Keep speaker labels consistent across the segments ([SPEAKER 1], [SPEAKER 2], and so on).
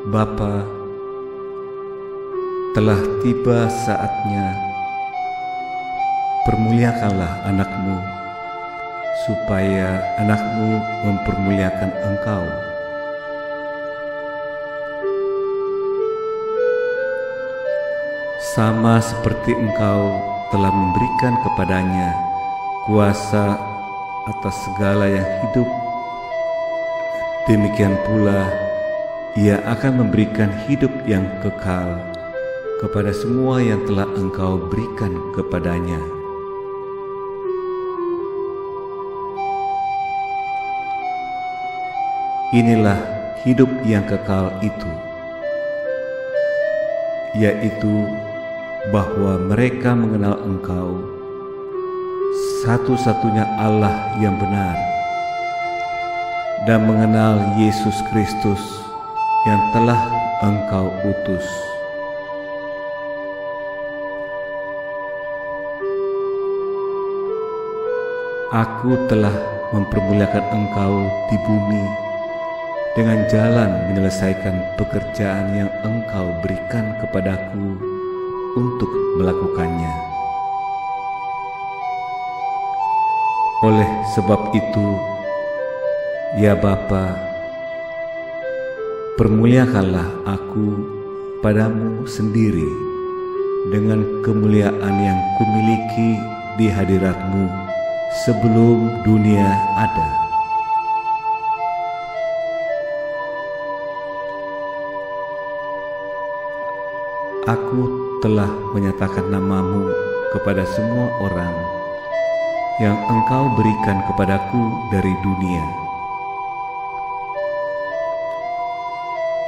[SPEAKER 1] Bapa, telah tiba saatnya, permuliakanlah anak-Mu, supaya anak-Mu mempermuliakan Engkau. Sama seperti Engkau telah memberikan kepadanya kuasa atas segala yang hidup, demikian pula Ia akan memberikan hidup yang kekal kepada semua yang telah Engkau berikan kepadanya. Inilah hidup yang kekal itu, yaitu bahwa mereka mengenal Engkau, satu-satunya Allah yang benar, dan mengenal Yesus Kristus yang telah Engkau utus. Aku telah mempermuliakan Engkau di bumi dengan jalan menyelesaikan pekerjaan yang Engkau berikan kepadaku untuk melakukannya. Oleh sebab itu, ya Bapa, permuliakanlah aku padamu sendiri dengan kemuliaan yang kumiliki di hadirat-Mu sebelum dunia ada. Aku telah menyatakan nama-Mu kepada semua orang yang Engkau berikan kepadaku dari dunia.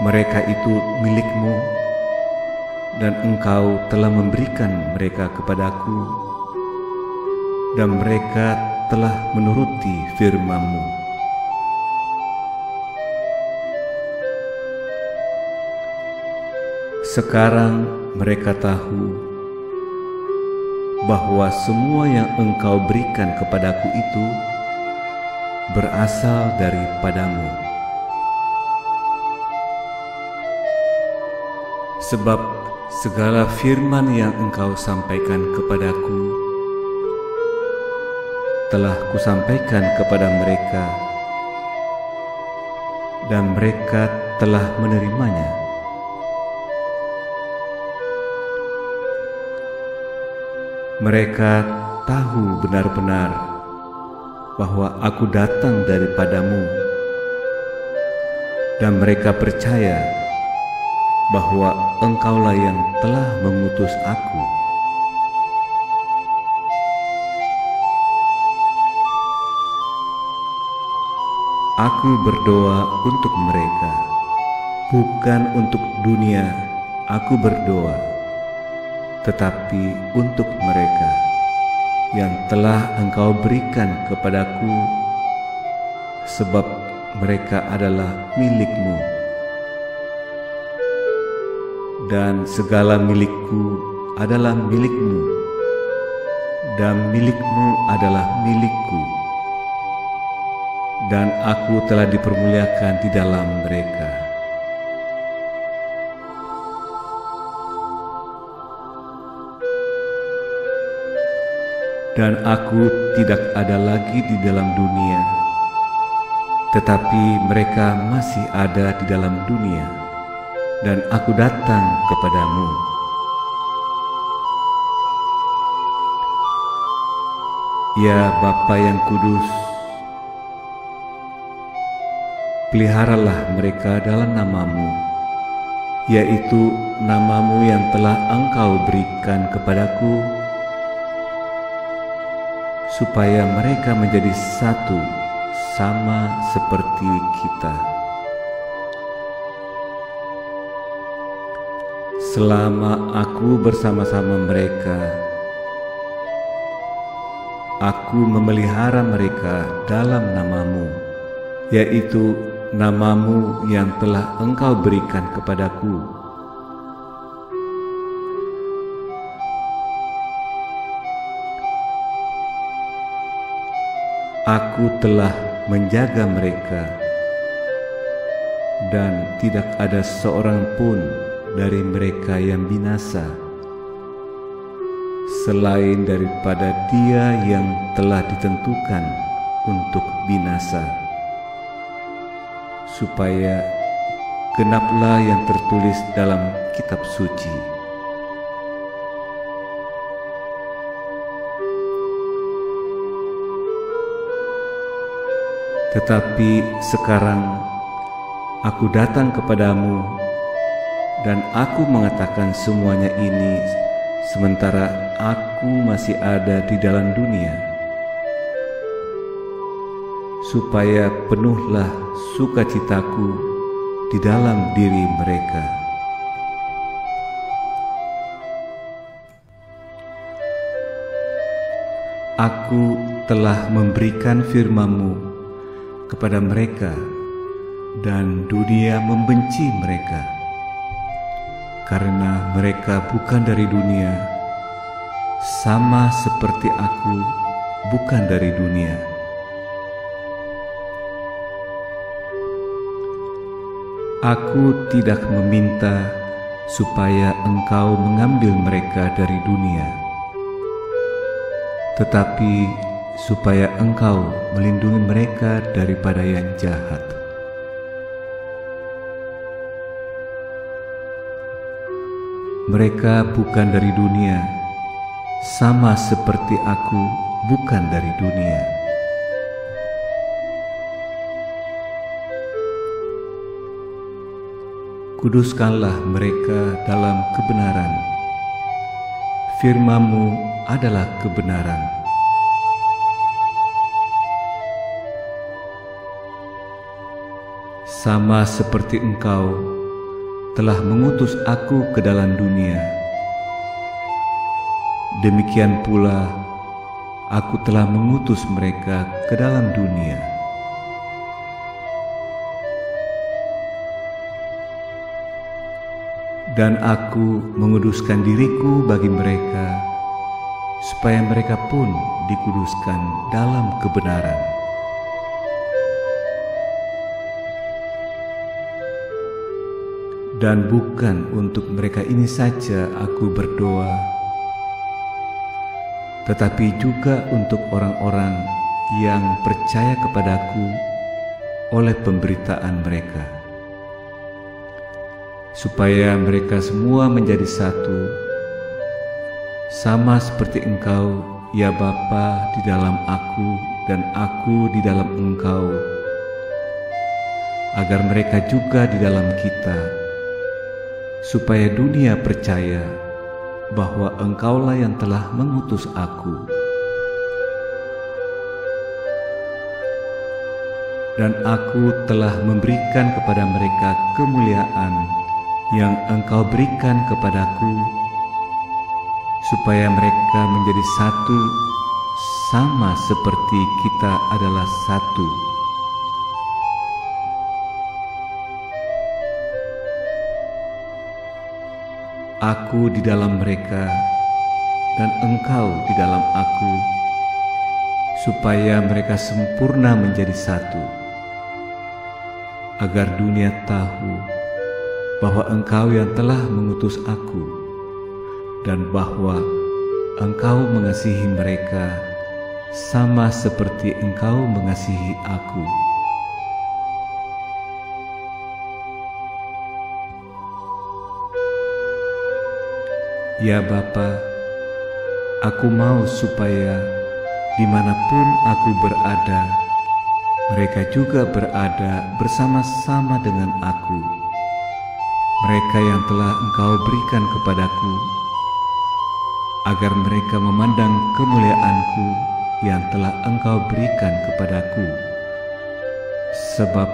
[SPEAKER 1] Mereka itu milik-Mu, dan Engkau telah memberikan mereka kepadaku, dan mereka telah menuruti firman-Mu. Sekarang mereka tahu bahwa semua yang Engkau berikan kepadaku itu berasal daripada-Mu. Sebab segala firman yang Engkau sampaikan kepadaku telah Kusampaikan kepada mereka, dan mereka telah menerimanya. Mereka tahu benar-benar bahwa Aku datang daripada-Mu, dan mereka percaya bahwa Engkaulah yang telah mengutus Aku. Aku berdoa untuk mereka, bukan untuk dunia Aku berdoa, tetapi untuk mereka yang telah Engkau berikan kepadaku, sebab mereka adalah milik-Mu, dan segala milik-Ku adalah milik-Mu, dan milik-Mu adalah milik-Ku, dan Aku telah dipermuliakan di dalam mereka. Dan Aku tidak ada lagi di dalam dunia, tetapi mereka masih ada di dalam dunia, dan Aku datang kepadamu. Ya Bapa yang kudus, peliharalah mereka dalam nama-Mu, yaitu nama-Mu yang telah Engkau berikan kepadaku, supaya mereka menjadi satu sama seperti kita. Selama Aku bersama-sama mereka, Aku memelihara mereka dalam nama-Mu, yaitu nama-Mu yang telah Engkau berikan kepadaku. Aku telah menjaga mereka, dan tidak ada seorang pun dari mereka yang binasa, selain daripada dia yang telah ditentukan untuk binasa, supaya genaplah yang tertulis dalam kitab suci. Tetapi sekarang aku datang kepadamu, dan aku mengatakan semuanya ini sementara aku masih ada di dalam dunia, supaya penuhlah sukacitaku di dalam diri mereka. Aku telah memberikan firman-Mu kepada mereka, dan dunia membenci mereka, karena mereka bukan dari dunia, sama seperti aku bukan dari dunia. Aku tidak meminta supaya Engkau mengambil mereka dari dunia, tetapi supaya Engkau melindungi mereka daripada yang jahat. Mereka bukan dari dunia, sama seperti aku bukan dari dunia. Kuduskanlah mereka dalam kebenaran. Firman-Mu adalah kebenaran. Sama seperti Engkau telah mengutus aku ke dalam dunia, demikian pula aku telah mengutus mereka ke dalam dunia. Dan aku menguduskan diriku bagi mereka, supaya mereka pun dikuduskan dalam kebenaran. Dan bukan untuk mereka ini saja aku berdoa, tetapi juga untuk orang-orang yang percaya kepadaku oleh pemberitaan mereka, supaya mereka semua menjadi satu, sama seperti Engkau, ya Bapa, di dalam aku dan aku di dalam Engkau, agar mereka juga di dalam kita, supaya dunia percaya bahwa Engkaulah yang telah mengutus aku. Dan aku telah memberikan kepada mereka kemuliaan yang Engkau berikan kepadaku, supaya mereka menjadi satu, sama seperti kita adalah satu. Aku di dalam mereka, dan Engkau di dalam aku, supaya mereka sempurna menjadi satu, agar dunia tahu bahwa Engkau yang telah mengutus aku, dan bahwa Engkau mengasihi mereka sama seperti Engkau mengasihi aku. Ya Bapa, aku mau supaya dimanapun aku berada, mereka juga berada bersama-sama dengan aku, mereka yang telah Engkau berikan kepadaku, agar mereka memandang kemuliaanku yang telah Engkau berikan kepadaku, sebab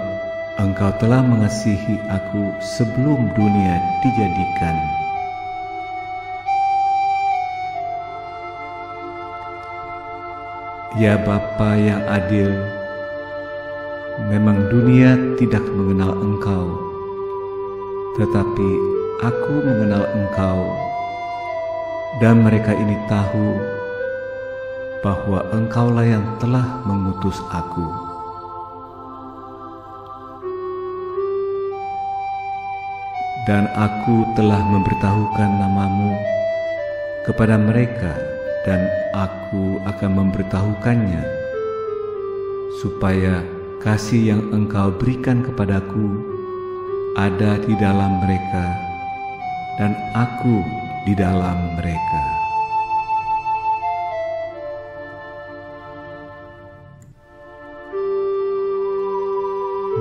[SPEAKER 1] Engkau telah mengasihi aku sebelum dunia dijadikan. Ya Bapa yang adil, memang dunia tidak mengenal Engkau, tetapi aku mengenal Engkau, dan mereka ini tahu bahwa Engkaulah yang telah mengutus aku. Dan aku telah memberitahukan namamu kepada mereka, dan aku akan memberitahukannya, supaya kasih yang engkau berikan kepadaku ada di dalam mereka, dan aku di dalam mereka.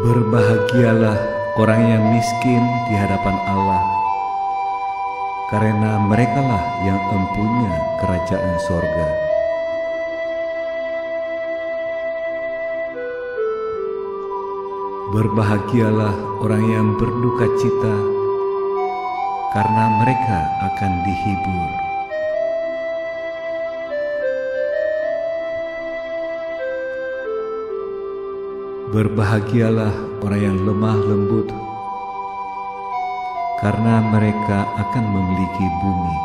[SPEAKER 1] Berbahagialah orang yang miskin di hadapan Allah, karena merekalah yang empunya kerajaan sorga. Berbahagialah orang yang berduka cita, karena mereka akan dihibur. Berbahagialah orang yang lemah lembut, karena mereka akan memiliki bumi.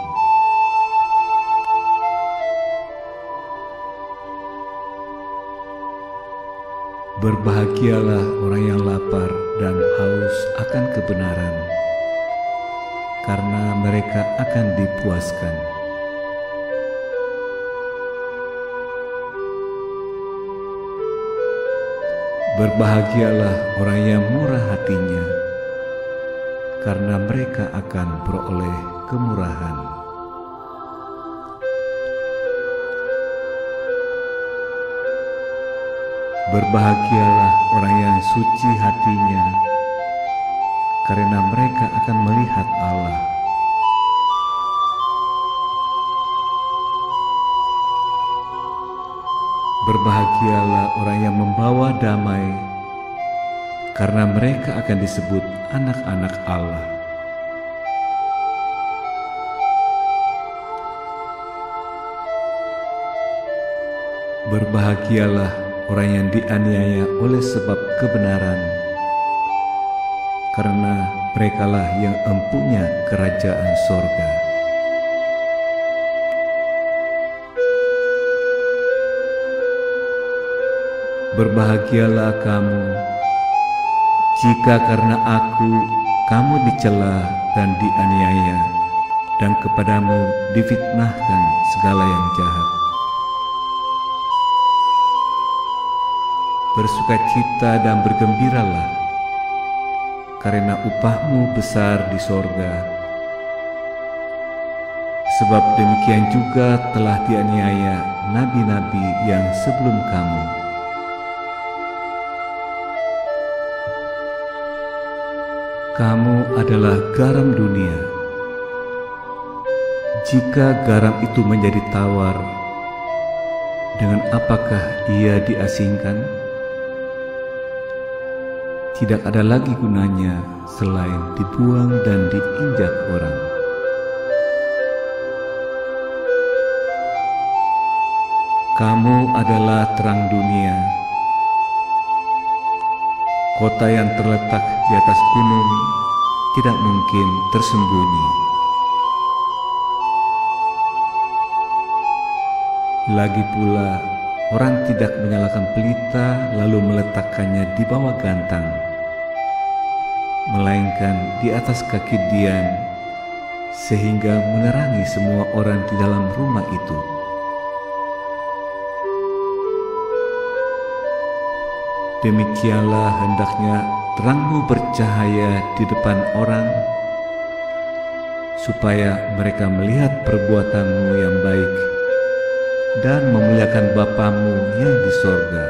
[SPEAKER 1] Berbahagialah orang yang lapar dan haus akan kebenaran, karena mereka akan dipuaskan. Berbahagialah orang yang murah hatinya, karena mereka akan beroleh kemurahan. Berbahagialah orang yang suci hatinya, karena mereka akan melihat Allah. Berbahagialah orang yang membawa damai, karena mereka akan disebut anak-anak Allah. Berbahagialah orang yang dianiaya oleh sebab kebenaran, karena merekalah yang empunya kerajaan sorga. Berbahagialah kamu, jika karena aku kamu dicela dan dianiaya, dan kepadamu difitnahkan segala yang jahat. Bersukacita dan bergembiralah, karena upahmu besar di sorga. Sebab demikian juga telah dianiaya nabi-nabi yang sebelum kamu. Kamu adalah garam dunia. Jika garam itu menjadi tawar, dengan apakah ia diasingkan? Tidak ada lagi gunanya selain dibuang dan diinjak orang. Kamu adalah terang dunia. Kota yang terletak di atas gunung tidak mungkin tersembunyi. Lagi pula, orang tidak menyalakan pelita lalu meletakkannya di bawah gantang, melainkan di atas kaki dian, sehingga menerangi semua orang di dalam rumah itu. Demikianlah hendaknya terangmu bercahaya di depan orang, supaya mereka melihat perbuatanmu yang baik dan memuliakan Bapamu yang di sorga.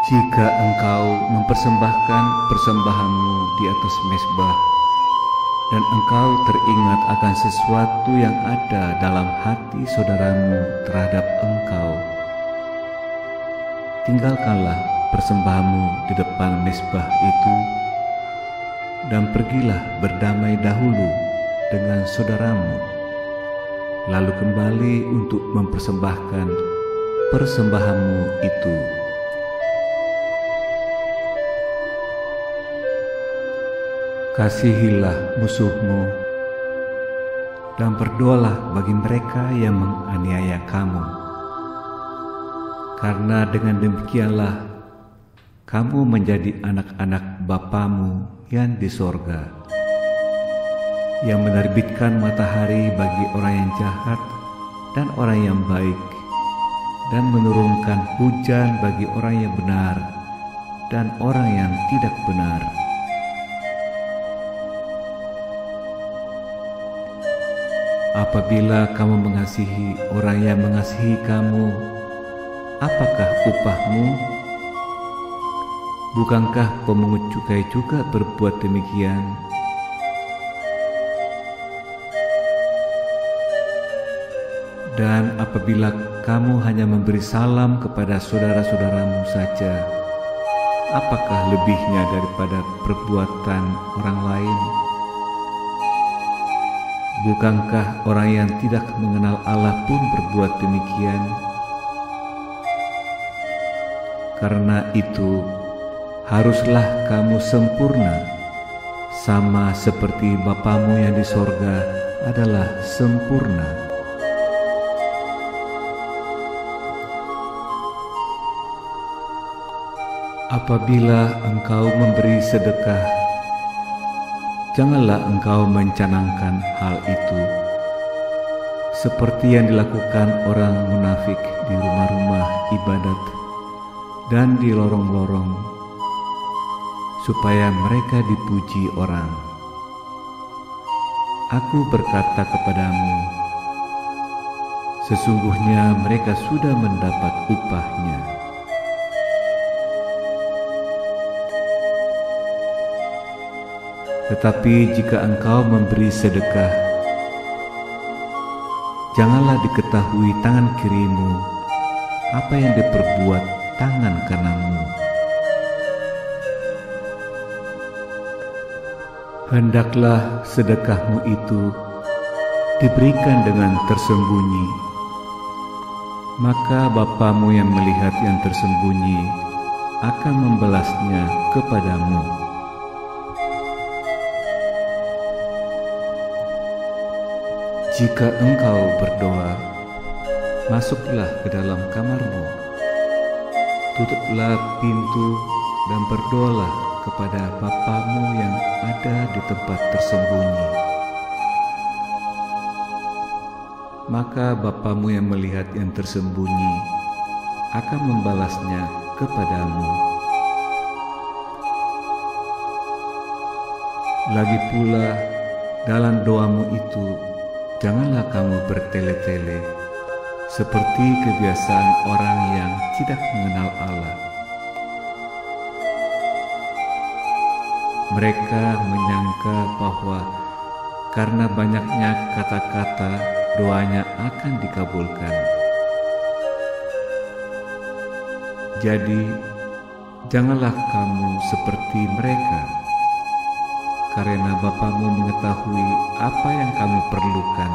[SPEAKER 1] Jika engkau mempersembahkan persembahanmu di atas mezbah, dan engkau teringat akan sesuatu yang ada dalam hati saudaramu terhadap engkau, tinggalkanlah persembahanmu di depan mezbah itu, dan pergilah berdamai dahulu dengan saudaramu, lalu kembali untuk mempersembahkan persembahanmu itu. Kasihilah musuhmu, dan berdoalah bagi mereka yang menganiaya kamu, karena dengan demikianlah kamu menjadi anak-anak Bapamu yang di sorga, yang menerbitkan matahari bagi orang yang jahat dan orang yang baik, dan menurunkan hujan bagi orang yang benar dan orang yang tidak benar. Apabila kamu mengasihi orang yang mengasihi kamu, apakah upahmu? Bukankah pemungut cukai juga berbuat demikian? Dan apabila kamu hanya memberi salam kepada saudara-saudaramu saja, apakah lebihnya daripada perbuatan orang lain? Bukankah orang yang tidak mengenal Allah pun berbuat demikian? Karena itu, haruslah kamu sempurna, sama seperti Bapamu yang di sorga adalah sempurna. Apabila engkau memberi sedekah, janganlah engkau mencanangkan hal itu, seperti yang dilakukan orang munafik di rumah-rumah ibadat dan di lorong-lorong, supaya mereka dipuji orang. Aku berkata kepadamu, sesungguhnya mereka sudah mendapat upahnya. Tetapi jika engkau memberi sedekah, janganlah diketahui tangan kirimu apa yang diperbuat tangan kananmu. Hendaklah sedekahmu itu diberikan dengan tersembunyi, maka Bapamu yang melihat yang tersembunyi akan membalasnya kepadamu. Jika engkau berdoa, masuklah ke dalam kamarmu, tutuplah pintu dan berdoalah kepada Bapamu yang ada di tempat tersembunyi. Maka Bapamu yang melihat yang tersembunyi akan membalasnya kepadamu. Lagi pula, dalam doamu itu, janganlah kamu bertele-tele, seperti kebiasaan orang yang tidak mengenal Allah. Mereka menyangka bahwa karena banyaknya kata-kata, doanya akan dikabulkan. Jadi, janganlah kamu seperti mereka, karena Bapamu mengetahui apa yang kamu perlukan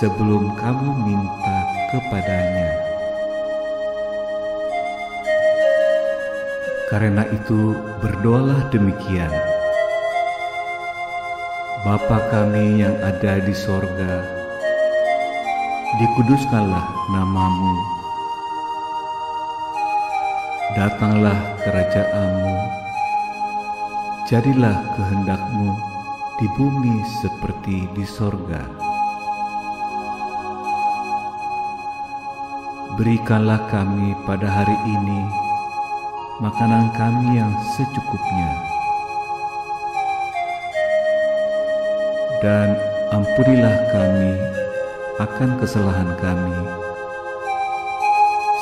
[SPEAKER 1] sebelum kamu minta kepadanya. Karena itu, berdoalah demikian: Bapa kami yang ada di sorga, dikuduskanlah namamu, datanglah kerajaan-Mu, jadilah kehendak-Mu di bumi seperti di sorga. Berikanlah kami pada hari ini makanan kami yang secukupnya, dan ampunilah kami akan kesalahan kami,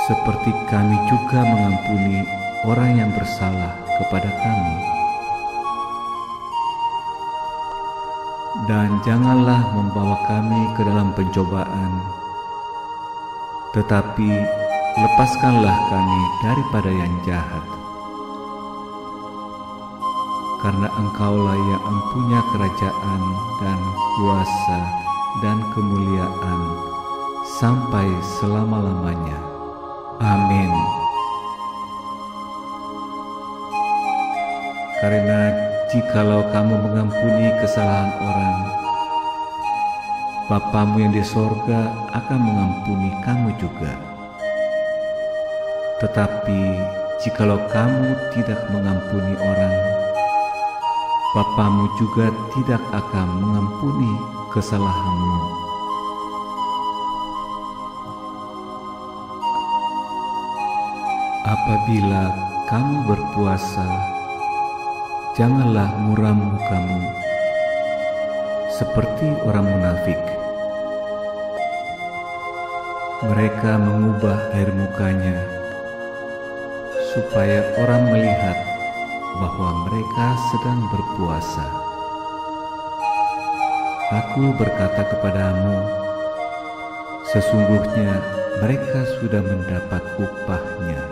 [SPEAKER 1] seperti kami juga mengampuni orang yang bersalah kepada kami. Dan janganlah membawa kami ke dalam pencobaan, tetapi lepaskanlah kami daripada yang jahat. Karena Engkaulah yang empunya kerajaan dan kuasa dan kemuliaan sampai selama-lamanya. Amin. Karena jikalau kamu mengampuni kesalahan orang, Bapamu yang di sorga akan mengampuni kamu juga. Tetapi jikalau kamu tidak mengampuni orang, Bapamu juga tidak akan mengampuni kesalahanmu. Apabila kamu berpuasa, janganlah muram mukamu seperti orang munafik. Mereka mengubah air mukanya supaya orang melihat bahwa mereka sedang berpuasa. Aku berkata kepadamu, sesungguhnya mereka sudah mendapat upahnya.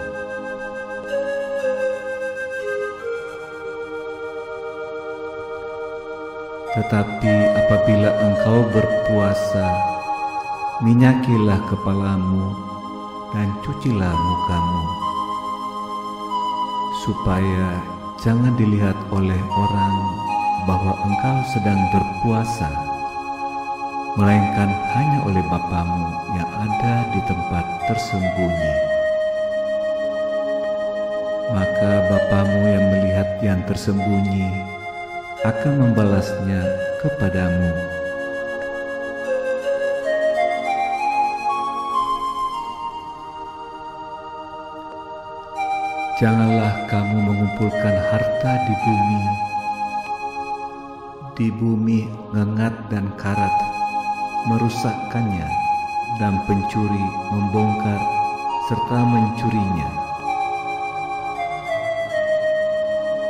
[SPEAKER 1] Tetapi apabila engkau berpuasa, minyakilah kepalamu dan cucilah mukamu, supaya jangan dilihat oleh orang bahwa engkau sedang berpuasa, melainkan hanya oleh Bapamu yang ada di tempat tersembunyi. Maka Bapamu yang melihat yang tersembunyi akan membalasnya kepadamu. Janganlah kamu mengumpulkan harta di bumi ngengat dan karat merusakkannya, dan pencuri membongkar serta mencurinya.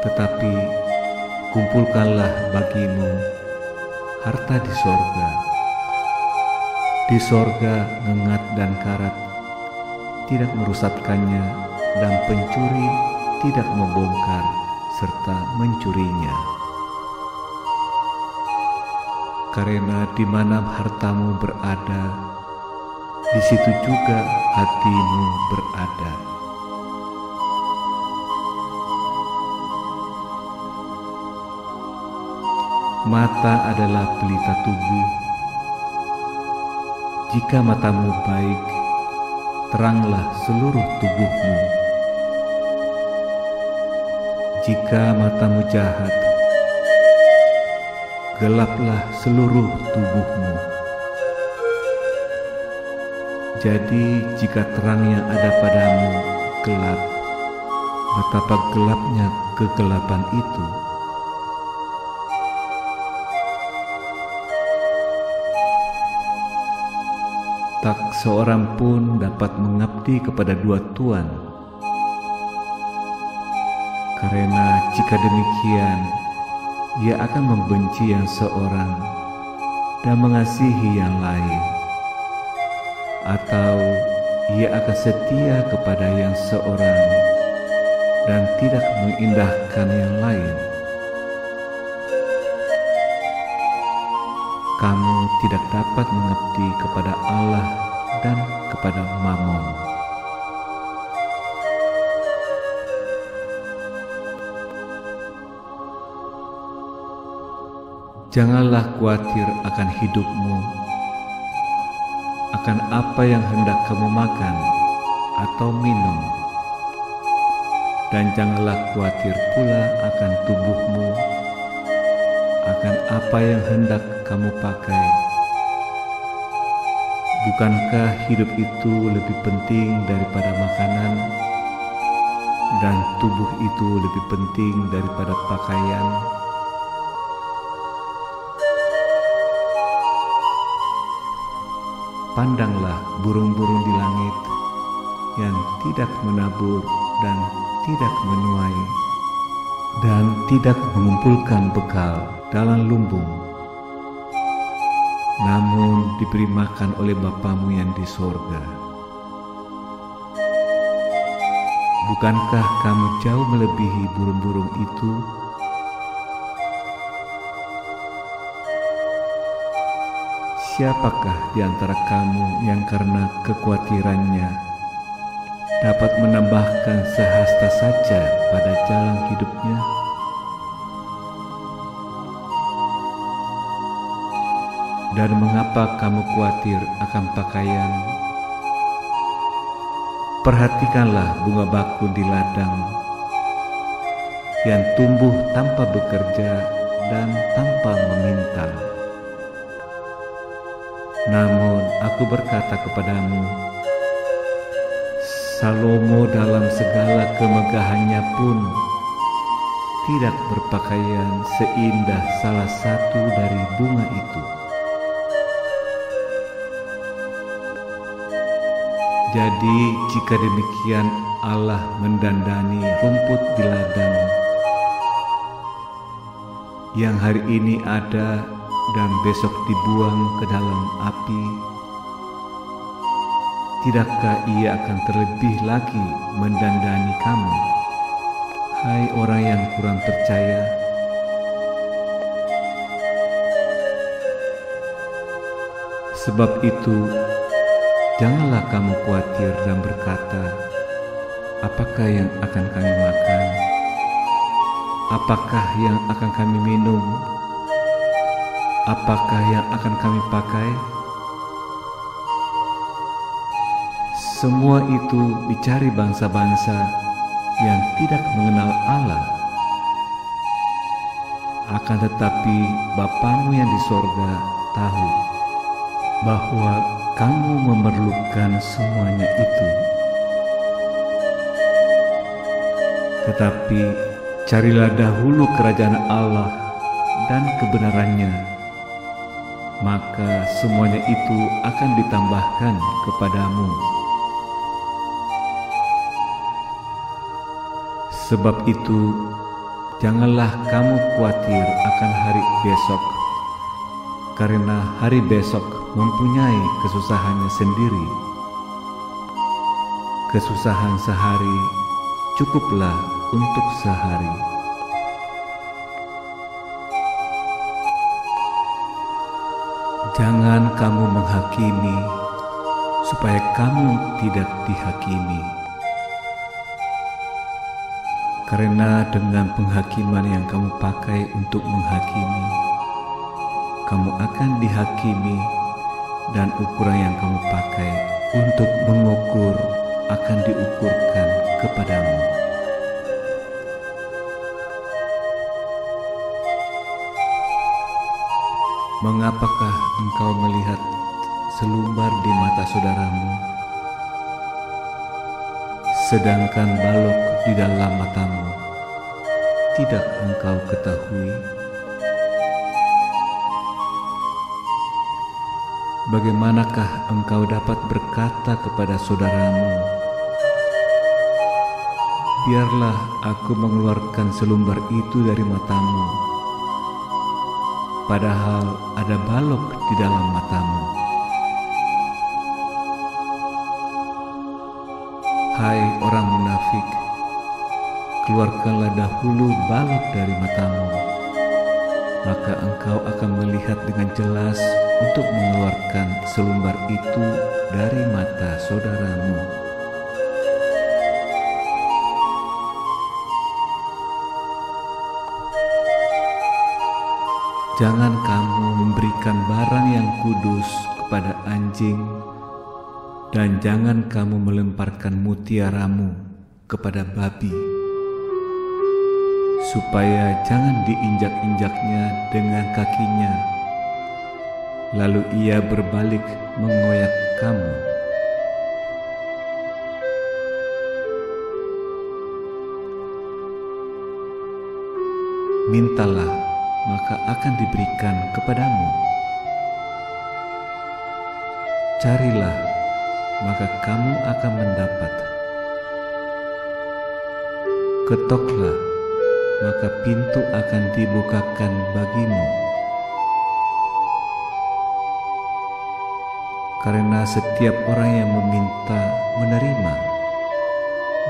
[SPEAKER 1] Tetapi kumpulkanlah bagimu harta di sorga. Di sorga ngengat dan karat tidak merusakkannya, dan pencuri tidak membongkar serta mencurinya. Karena di mana hartamu berada, di situ juga hatimu berada. Mata adalah pelita tubuh. Jika matamu baik, teranglah seluruh tubuhmu. Jika matamu jahat, gelaplah seluruh tubuhmu. Jadi jika terang yang ada padamu gelap, betapa gelapnya kegelapan itu. Tak seorang pun dapat mengabdi kepada dua tuan, karena jika demikian, ia akan membenci yang seorang dan mengasihi yang lain, atau ia akan setia kepada yang seorang dan tidak mengindahkan yang lain. Kamu tidak dapat mengabdi kepada Allah dan kepada Mammon. Janganlah khawatir akan hidupmu, akan apa yang hendak kamu makan atau minum, dan janganlah khawatir pula akan tubuhmu, akan apa yang hendak kamu pakai. Bukankah hidup itu lebih penting daripada makanan, dan tubuh itu lebih penting daripada pakaian? Pandanglah burung-burung di langit yang tidak menabur dan tidak menuai dan tidak mengumpulkan bekal dalam lumbung, namun diberi makan oleh Bapamu yang di sorga. Bukankah kamu jauh melebihi burung-burung itu? Siapakah di antara kamu yang karena kekhawatirannya dapat menambahkan sehasta saja pada jalan hidupnya? Dan mengapa kamu khawatir akan pakaian? Perhatikanlah bunga bakul di ladang yang tumbuh tanpa bekerja dan tanpa meminta. Namun aku berkata kepadamu, Salomo dalam segala kemegahannya pun tidak berpakaian seindah salah satu dari bunga itu. Jadi jika demikian Allah mendandani rumput di ladang yang hari ini ada dan besok dibuang ke dalam api, tidakkah Ia akan terlebih lagi mendandani kamu, hai orang yang kurang percaya? Sebab itu, janganlah kamu khawatir dan berkata, apakah yang akan kami makan? Apakah yang akan kami minum? Apakah yang akan kami pakai? Semua itu dicari bangsa-bangsa yang tidak mengenal Allah. Akan tetapi Bapamu yang di sorga tahu bahwa kamu memerlukan semuanya itu. Tetapi carilah dahulu kerajaan Allah dan kebenarannya, maka semuanya itu akan ditambahkan kepadamu. Sebab itu, janganlah kamu khawatir akan hari besok, karena hari besok mempunyai kesusahannya sendiri. Kesusahan sehari cukuplah untuk sehari. Jangan kamu menghakimi, supaya kamu tidak dihakimi. Karena dengan penghakiman yang kamu pakai untuk menghakimi, kamu akan dihakimi, dan ukuran yang kamu pakai untuk mengukur akan diukurkan kepadamu. Mengapakah engkau melihat selumbar di mata saudaramu, sedangkan balok di dalam matamu tidak engkau ketahui? Bagaimanakah engkau dapat berkata kepada saudaramu, biarlah aku mengeluarkan selumbar itu dari matamu, padahal ada balok di dalam matamu? Hai orang munafik, keluarkanlah dahulu balok dari matamu, maka engkau akan melihat dengan jelas untuk mengeluarkan selumbar itu dari mata saudaramu. Jangan kamu memberikan barang yang kudus kepada anjing, dan jangan kamu melemparkan mutiaramu kepada babi, supaya jangan diinjak-injaknya dengan kakinya, lalu ia berbalik mengoyak kamu. Mintalah, maka akan diberikan kepadamu. Carilah, maka kamu akan mendapat. Ketoklah, maka pintu akan dibukakan bagimu. Karena setiap orang yang meminta menerima,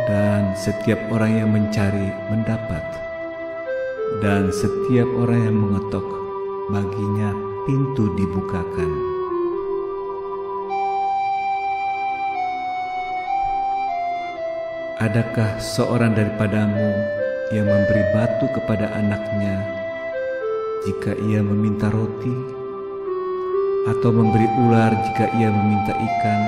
[SPEAKER 1] dan setiap orang yang mencari mendapat, dan setiap orang yang mengetok, baginya pintu dibukakan. Adakah seorang daripadamu yang memberi batu kepada anaknya jika ia meminta roti, atau memberi ular jika ia meminta ikan?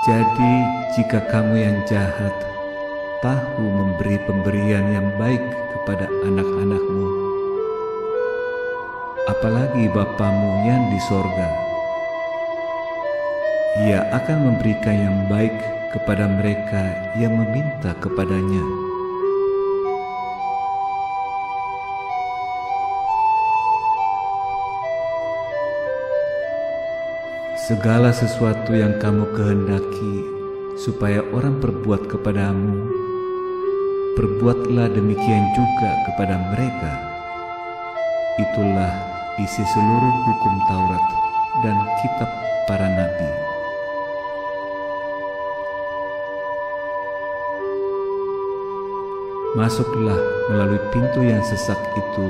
[SPEAKER 1] Jadi jika kamu yang jahat tahu memberi pemberian yang baik kepada anak-anakmu, apalagi Bapamu yang di sorga, Ia akan memberikan yang baik kepada mereka yang meminta kepadanya. Segala sesuatu yang kamu kehendaki supaya orang perbuat kepadamu, perbuatlah demikian juga kepada mereka. Itulah isi seluruh hukum Taurat dan kitab para nabi. Masuklah melalui pintu yang sesak itu,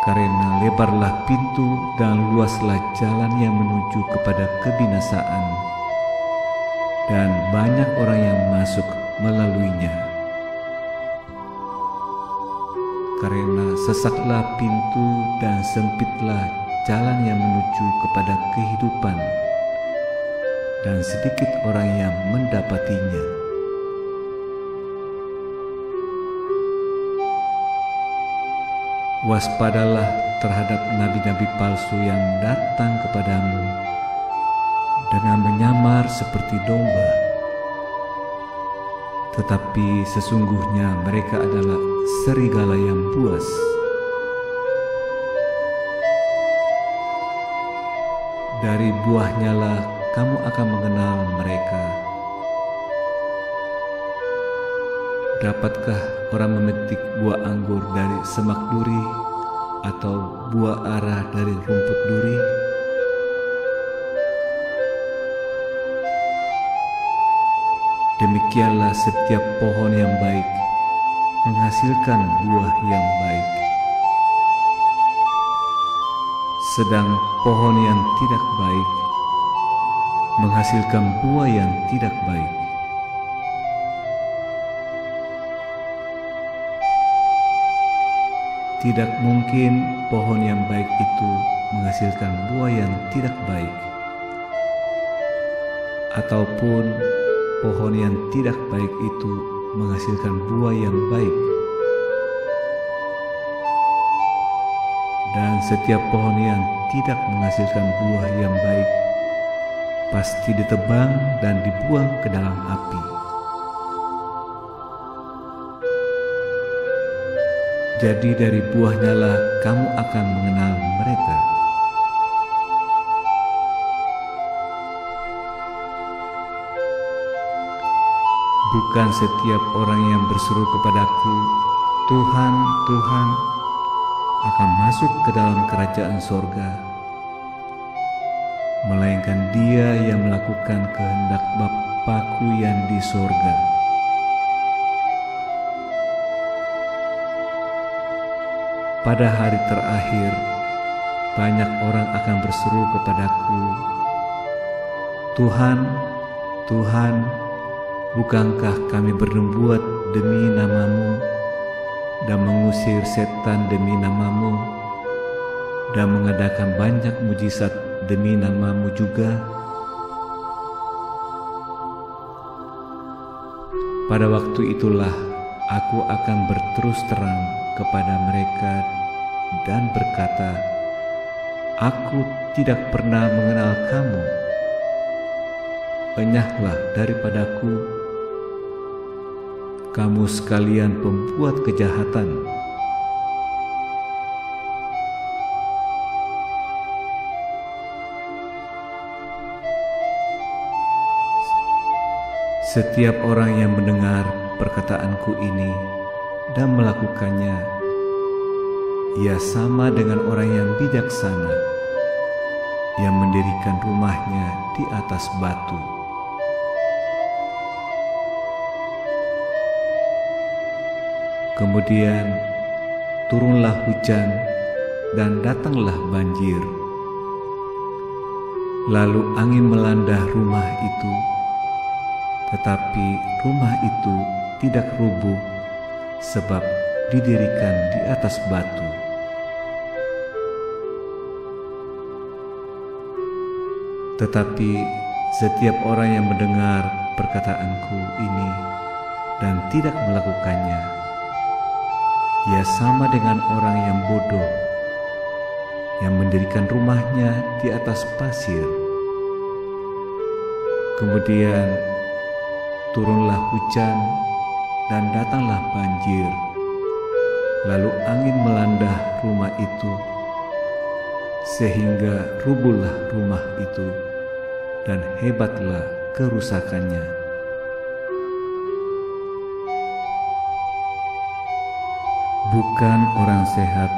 [SPEAKER 1] karena lebarlah pintu dan luaslah jalan yang menuju kepada kebinasaan, dan banyak orang yang masuk melaluinya. Karena sesaklah pintu dan sempitlah jalan yang menuju kepada kehidupan, dan sedikit orang yang mendapatinya. Waspadalah terhadap nabi-nabi palsu yang datang kepadamu dengan menyamar seperti domba, tetapi sesungguhnya mereka adalah serigala yang buas. Dari buahnya lah kamu akan mengenal mereka. Dapatkah orang memetik buah anggur dari semak duri atau buah ara dari rumput duri? Demikianlah setiap pohon yang baik menghasilkan buah yang baik, sedang pohon yang tidak baik menghasilkan buah yang tidak baik. Tidak mungkin pohon yang baik itu menghasilkan buah yang tidak baik, ataupun pohon yang tidak baik itu menghasilkan buah yang baik. Dan setiap pohon yang tidak menghasilkan buah yang baik pasti ditebang dan dibuang ke dalam api. Jadi dari buahnya lah kamu akan mengenal mereka. Bukan setiap orang yang berseru kepadaku, Tuhan, Tuhan, akan masuk ke dalam kerajaan sorga, melainkan dia yang melakukan kehendak Bapa-Ku yang di sorga. Pada hari terakhir, banyak orang akan berseru kepadaku, Tuhan, Tuhan, bukankah kami bernubuat demi nama-Mu dan mengusir setan demi nama-Mu dan mengadakan banyak mujizat demi nama-Mu juga? Pada waktu itulah aku akan berterus terang kepada mereka dan berkata, Aku tidak pernah mengenal kamu. Enyahlah daripadaku, kamu sekalian pembuat kejahatan. Setiap orang yang mendengar perkataanku ini dan melakukannya, ia sama dengan orang yang bijaksana yang mendirikan rumahnya di atas batu. Kemudian turunlah hujan dan datanglah banjir. Lalu angin melanda rumah itu, tetapi rumah itu tidak rubuh sebab didirikan di atas batu. Tetapi Setiap orang yang mendengar perkataanku ini dan tidak melakukannya, ia sama dengan orang yang bodoh, yang mendirikan rumahnya di atas pasir. Kemudian turunlah hujan dan datanglah banjir, lalu angin melanda rumah itu, sehingga rubuhlah rumah itu, dan hebatlah kerusakannya. Bukan orang sehat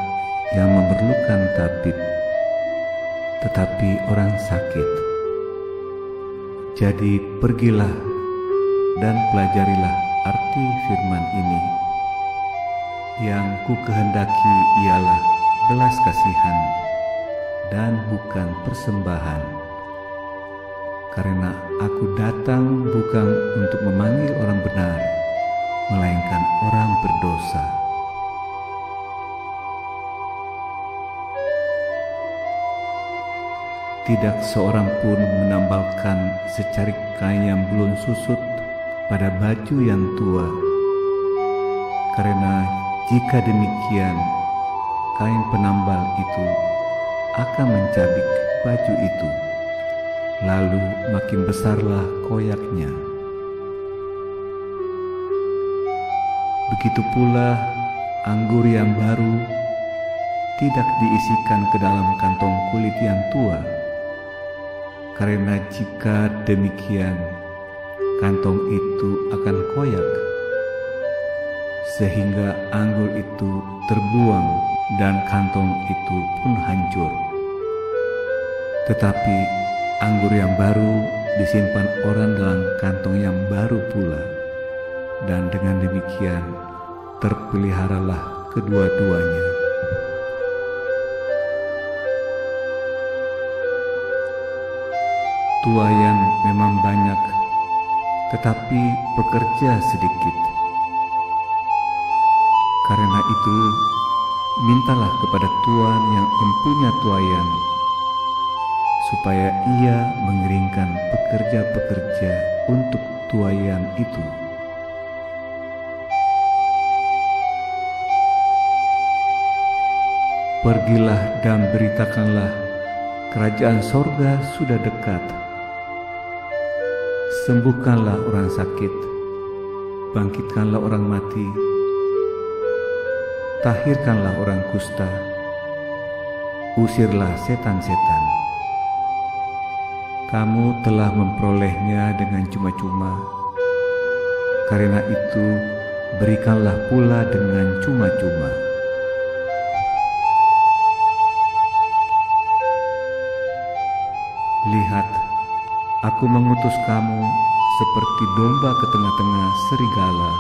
[SPEAKER 1] yang memerlukan tabib, tetapi orang sakit. Jadi pergilah dan pelajarilah arti firman ini. Yang ku kehendaki ialah belas kasihan dan bukan persembahan. Karena aku datang bukan untuk memanggil orang benar, melainkan orang berdosa. Tidak seorang pun menambalkan secarik kain yang belum susut pada baju yang tua. Karena jika demikian, kain penambal itu akan mencabik baju itu, lalu makin besarlah koyaknya. Begitu pula anggur yang baru tidak diisikan ke dalam kantong kulit yang tua. Karena jika demikian, kantong itu akan koyak, sehingga anggur itu terbuang dan kantong itu pun hancur. Tetapi anggur yang baru disimpan orang dalam kantong yang baru pula, dan dengan demikian terpeliharalah kedua-duanya. Tuaian memang banyak, tetapi pekerja sedikit. Karena itu, mintalah kepada Tuhan yang empunya tuaian, supaya ia mengiringkan pekerja-pekerja untuk tuaian itu. Pergilah dan beritakanlah, kerajaan sorga sudah dekat. Sembuhkanlah orang sakit, bangkitkanlah orang mati, tahirkanlah orang kusta, usirlah setan-setan. Kamu telah memperolehnya dengan cuma-cuma, karena itu berikanlah pula dengan cuma-cuma. Lihat, aku mengutus kamu seperti domba ke tengah-tengah serigala.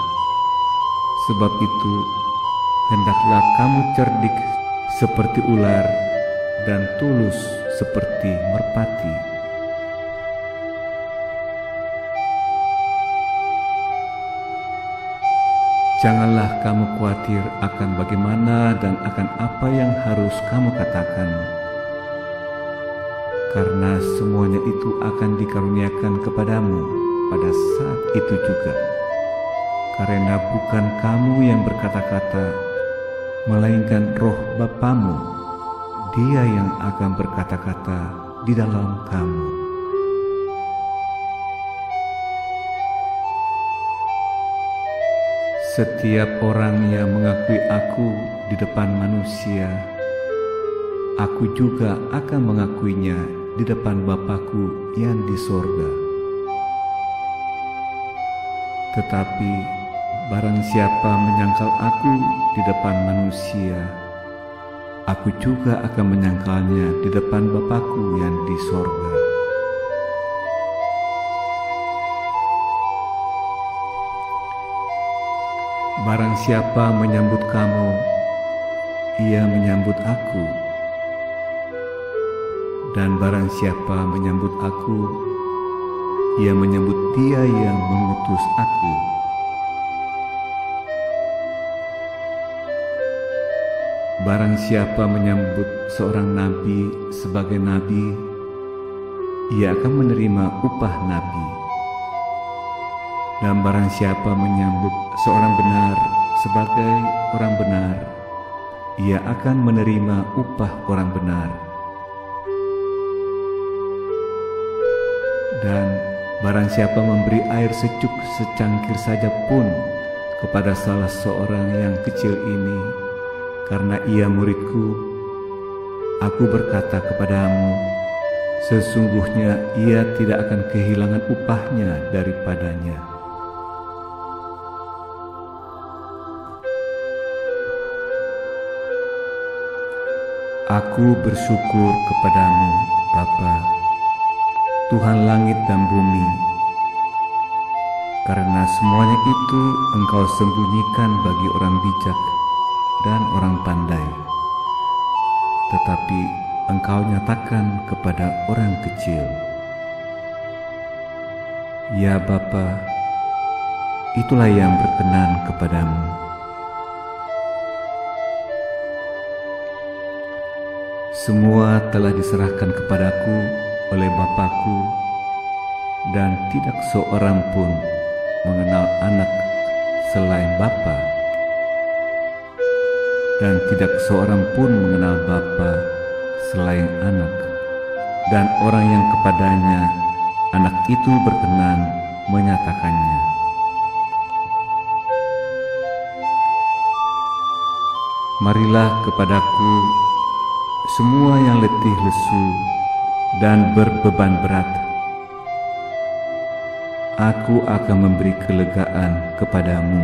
[SPEAKER 1] Sebab itu, hendaklah kamu cerdik seperti ular dan tulus seperti merpati. Janganlah kamu khawatir akan bagaimana dan akan apa yang harus kamu katakan, karena semuanya itu akan dikaruniakan kepadamu pada saat itu juga. Karena bukan kamu yang berkata-kata, melainkan roh Bapamu, Dia yang akan berkata-kata di dalam kamu. Setiap orang yang mengakui aku di depan manusia, aku juga akan mengakuinya di depan Bapa-Ku yang di sorga. Tetapi barang siapa menyangkal aku di depan manusia, aku juga akan menyangkalnya di depan Bapa-Ku yang di sorga. Barang siapa menyambut kamu, ia menyambut aku. Dan barang siapa menyambut aku, ia menyambut Dia yang mengutus aku. Barang siapa menyambut seorang nabi sebagai nabi, ia akan menerima upah nabi. Dan barang siapa menyambut seorang benar sebagai orang benar, ia akan menerima upah orang benar. Dan barang siapa memberi air sejuk secangkir saja pun kepada salah seorang yang kecil ini, karena ia muridku, aku berkata kepadamu, sesungguhnya ia tidak akan kehilangan upahnya daripadanya. Aku bersyukur kepadamu, Bapa, Tuhan langit dan bumi, karena semuanya itu Engkau sembunyikan bagi orang bijak dan orang pandai, tetapi Engkau nyatakan kepada orang kecil. Ya Bapa, itulah yang berkenan kepadamu. Semua telah diserahkan kepadaku oleh Bapakku, dan tidak seorang pun mengenal anak selain Bapa, dan tidak seorang pun mengenal Bapa selain anak, dan orang yang kepadanya anak itu berkenan menyatakannya. Marilah kepadaku semua yang letih lesu dan berbeban berat, aku akan memberi kelegaan kepadamu.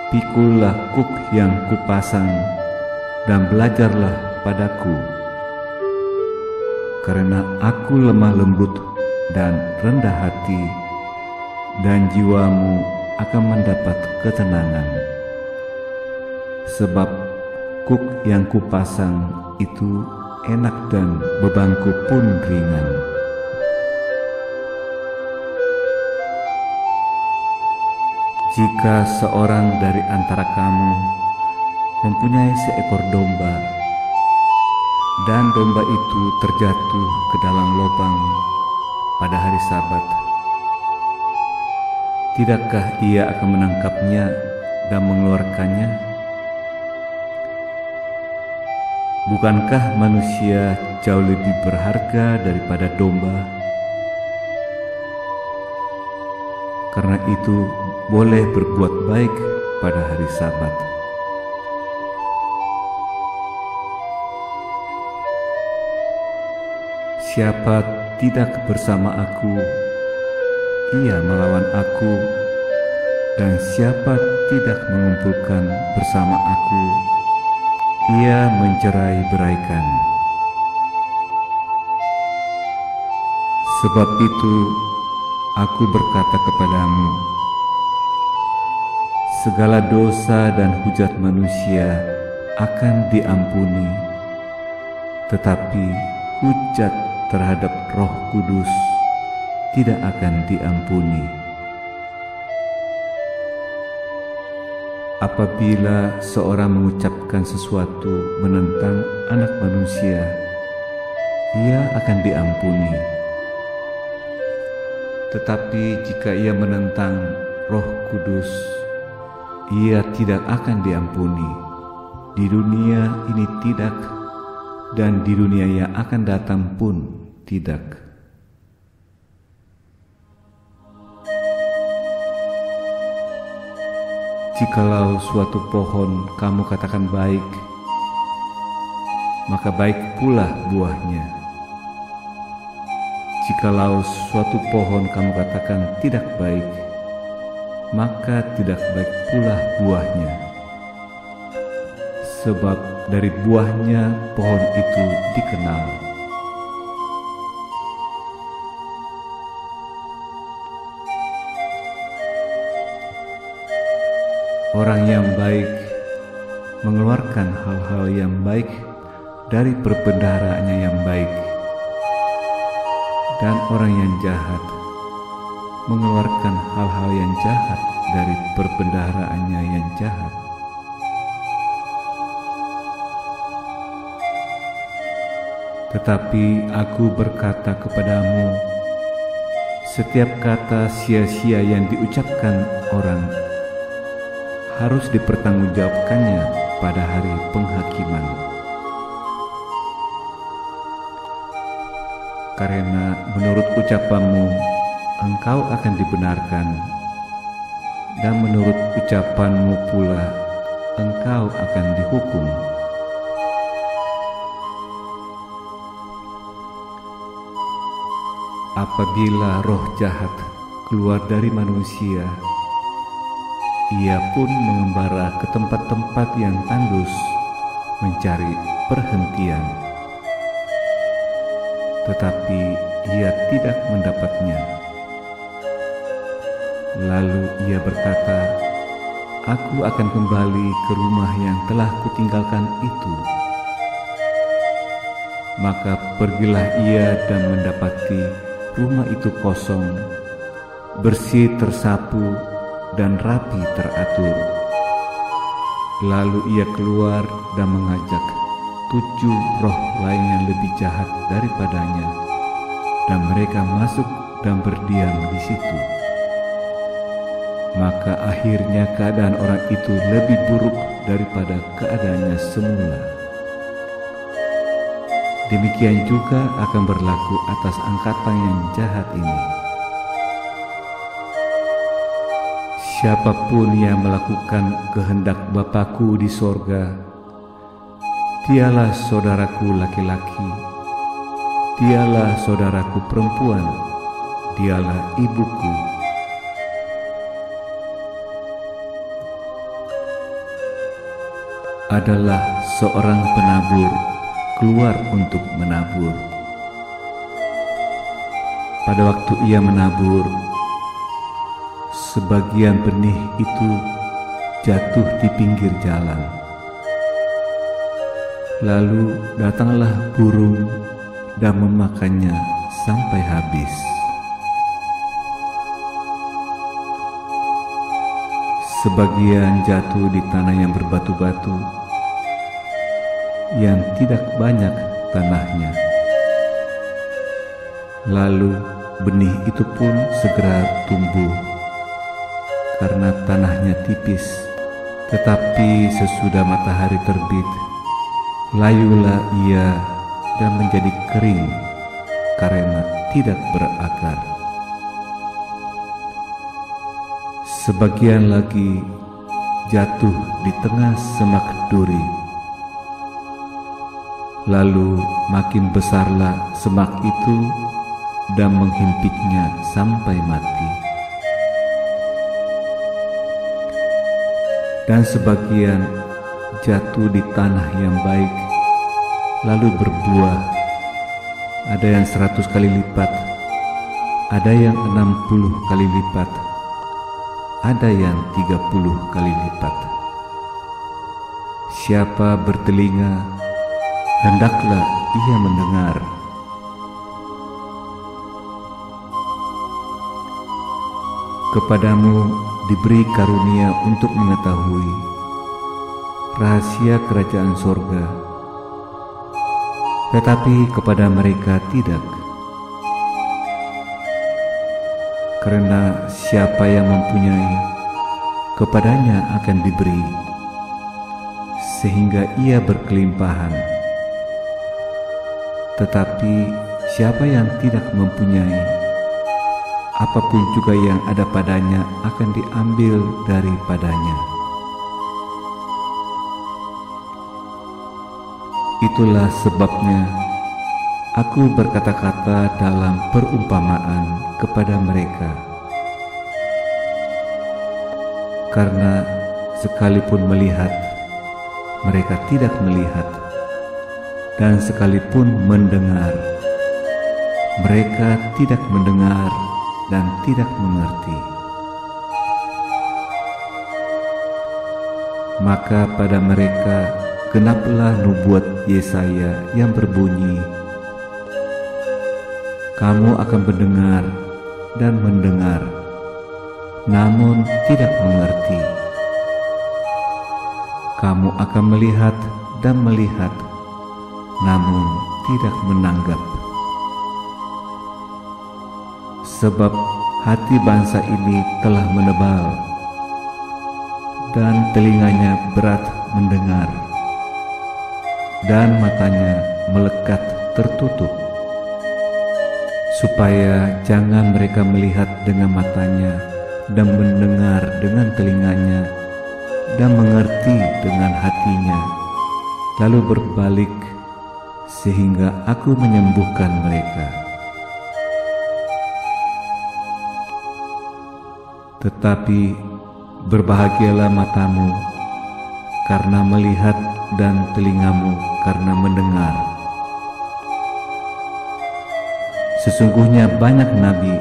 [SPEAKER 1] Pikullah kuk yang kupasang dan belajarlah padaku, karena aku lemah lembut dan rendah hati, dan jiwamu akan mendapat ketenangan. Sebab kuk yang kupasang itu enak dan bebanku pun ringan. Jika seorang dari antara kamu mempunyai seekor domba, dan domba itu terjatuh ke dalam lubang pada hari Sabat, tidakkah ia akan menangkapnya dan mengeluarkannya? Bukankah manusia jauh lebih berharga daripada domba? Karena itu boleh berbuat baik pada hari Sabat. Siapa tidak bersama aku, ia melawan aku, dan siapa tidak mengumpulkan bersama aku, ia mencerai-beraikan. Sebab itu aku berkata kepadamu, segala dosa dan hujat manusia akan diampuni, tetapi hujat terhadap Roh Kudus tidak akan diampuni. Apabila seorang mengucapkan sesuatu menentang Anak Manusia, ia akan diampuni. Tetapi jika ia menentang Roh Kudus, ia tidak akan diampuni. Di dunia ini tidak, dan di dunia yang akan datang pun tidak. Jikalau suatu pohon kamu katakan baik, maka baik pula buahnya. Jikalau suatu pohon kamu katakan tidak baik, maka tidak baik pula buahnya. Sebab dari buahnya pohon itu dikenal. Orang yang baik mengeluarkan hal-hal yang baik dari perbendaharaannya yang baik, dan orang yang jahat mengeluarkan hal-hal yang jahat dari perbendaharaannya yang jahat. Tetapi aku berkata kepadamu, setiap kata sia-sia yang diucapkan orang harus dipertanggungjawabkannya pada hari penghakiman. Karena menurut ucapanmu engkau akan dibenarkan, dan menurut ucapanmu pula engkau akan dihukum. Apabila roh jahat keluar dari manusia, ia pun mengembara ke tempat-tempat yang tandus mencari perhentian. Tetapi ia tidak mendapatnya. Lalu ia berkata, aku akan kembali ke rumah yang telah kutinggalkan itu. Maka pergilah ia dan mendapati rumah itu kosong, bersih tersapu, dan rapi teratur. Lalu ia keluar dan mengajak 7 roh lain yang lebih jahat daripadanya, dan mereka masuk dan berdiam di situ. Maka akhirnya keadaan orang itu lebih buruk daripada keadaannya semula. Demikian juga akan berlaku atas angkatan yang jahat ini. Siapapun yang melakukan kehendak Bapa-Ku di sorga, dialah saudaraku laki-laki, dialah saudaraku perempuan, dialah ibuku. Adalah seorang penabur keluar untuk menabur. Pada waktu ia menabur, sebagian benih itu jatuh di pinggir jalan. Lalu datanglah burung dan memakannya sampai habis. Sebagian jatuh di tanah yang berbatu-batu, yang tidak banyak tanahnya. Lalu benih itu pun segera tumbuh, karena tanahnya tipis. Tetapi sesudah matahari terbit, layulah ia dan menjadi kering, karena tidak berakar. Sebagian lagi jatuh di tengah semak duri. Lalu makin besarlah semak itu dan menghimpitnya sampai mati. Dan sebagian jatuh di tanah yang baik, lalu berbuah. Ada yang 100 kali lipat, ada yang 60 kali lipat, ada yang 30 kali lipat. Siapa bertelinga, hendaklah ia mendengar. Kepadamu diberi karunia untuk mengetahui rahasia kerajaan sorga, tetapi kepada mereka tidak. Karena siapa yang mempunyai, kepadanya akan diberi, sehingga ia berkelimpahan. Tetapi siapa yang tidak mempunyai, apapun juga yang ada padanya akan diambil daripadanya. Itulah sebabnya aku berkata-kata dalam perumpamaan kepada mereka. Karena sekalipun melihat, mereka tidak melihat, dan sekalipun mendengar, mereka tidak mendengar dan tidak mengerti. Maka pada mereka genaplah nubuat Yesaya yang berbunyi, kamu akan mendengar dan mendengar, namun tidak mengerti. Kamu akan melihat dan melihat, namun tidak menanggap. Sebab hati bangsa ini telah menebal, dan telinganya berat mendengar, dan matanya melekat tertutup, supaya jangan mereka melihat dengan matanya, dan mendengar dengan telinganya, dan mengerti dengan hatinya, lalu berbalik, sehingga aku menyembuhkan mereka. Tetapi berbahagialah matamu karena melihat, dan telingamu karena mendengar. Sesungguhnya banyak nabi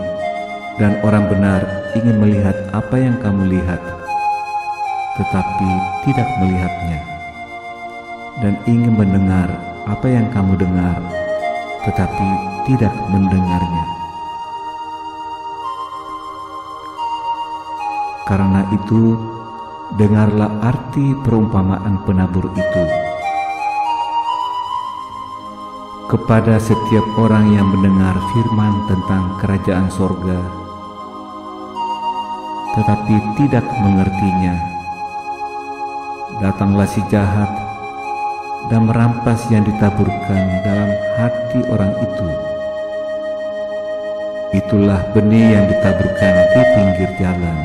[SPEAKER 1] dan orang benar ingin melihat apa yang kamu lihat, tetapi tidak melihatnya, dan ingin mendengar apa yang kamu dengar, tetapi tidak mendengarnya. Karena itu, dengarlah arti perumpamaan penabur itu. Kepada setiap orang yang mendengar firman tentang kerajaan sorga, tetapi tidak mengertinya, datanglah si jahat dan merampas yang ditaburkan dalam hati orang itu. Itulah benih yang ditaburkan di pinggir jalan.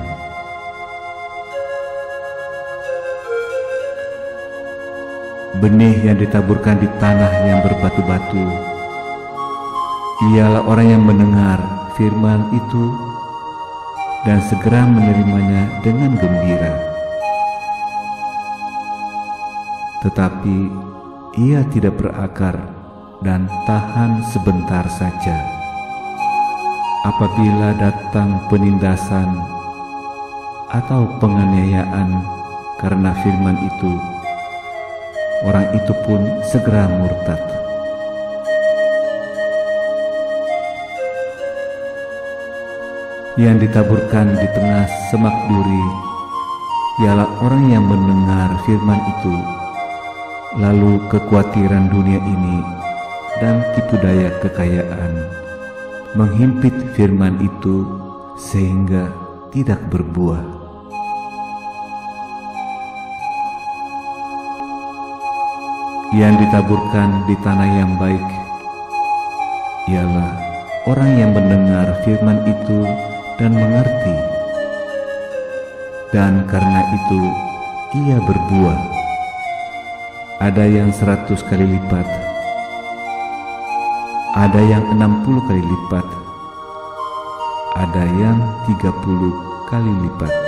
[SPEAKER 1] Benih yang ditaburkan di tanah yang berbatu-batu ialah orang yang mendengar firman itu dan segera menerimanya dengan gembira. Tetapi ia tidak berakar dan tahan sebentar saja. Apabila datang penindasan atau penganiayaan karena firman itu, orang itu pun segera murtad. Yang ditaburkan di tengah semak duri ialah orang yang mendengar firman itu, lalu kekhawatiran dunia ini dan tipu daya kekayaan menghimpit firman itu sehingga tidak berbuah. Yang ditaburkan di tanah yang baik ialah orang yang mendengar firman itu dan mengerti, dan karena itu ia berbuah. Ada yang 100 kali lipat, ada yang 60 kali lipat, ada yang 30 kali lipat.